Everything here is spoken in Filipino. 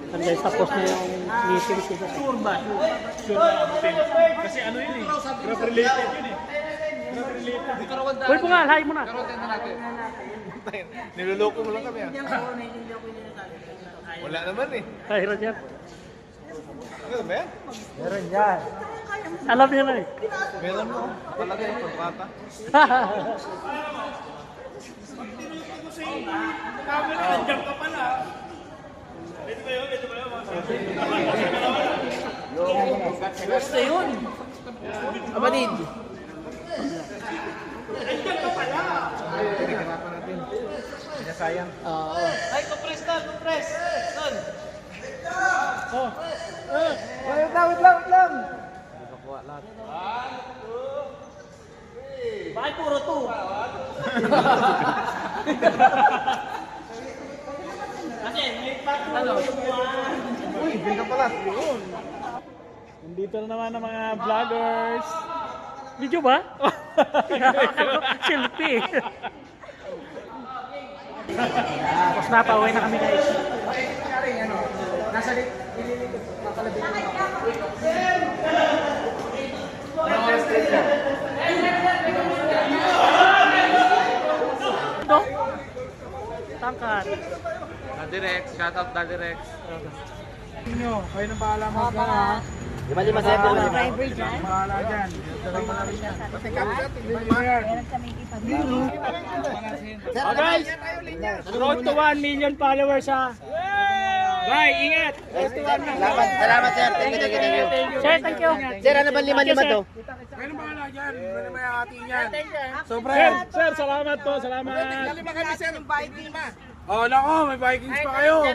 And guys, tapos na yung meeting sila. Sure ba? Sure ba abutin? Kasi ano yun eh. Grab related yun eh. Grab related. Uy, pungal, hi mo na. Niloloko mo lang kami ah. Wala naman eh. Hi, Roger. Ano ba yan? Meron yan. Alam niya na eh. Meron mo. Talaga yung pagkata. Camera, nandiyan ka pala. Ito ba yun? Ito ba yun? Basta yun. Abatid. Nandiyan ka pala. Pinagkarapan natin. Kaya sayang. Oo. Ay, compress na, compress. Son. Oh. Wait lang. Bakit puro to? Kasi may pato. Uy, hindi ka pala. Yun. Nandito na naman ang mga vloggers. Video ba? Selfie. Tapos na, pauwi na kami guys. Nasa ililikot. Nakalabit. Ito? Tangkat. Dadirex. Shout out Dadirex. Inyo, kayo nang bahala mag-gana. Lima sir, driver dyan. Bahala dyan. Dala mo na rin yan. Meron kami ipag-vlog. Oh guys, road to 1 million followers ha. Bye, ingat. Road to 1 million. Salamat sir. Thank you. Sir, thank you. Sir, ano ba lima-lima to? Kayo nang bahala dyan. Ano may ating yan? Sir, salamat po, salamat. Oh, nako, may Vikings pa kayo.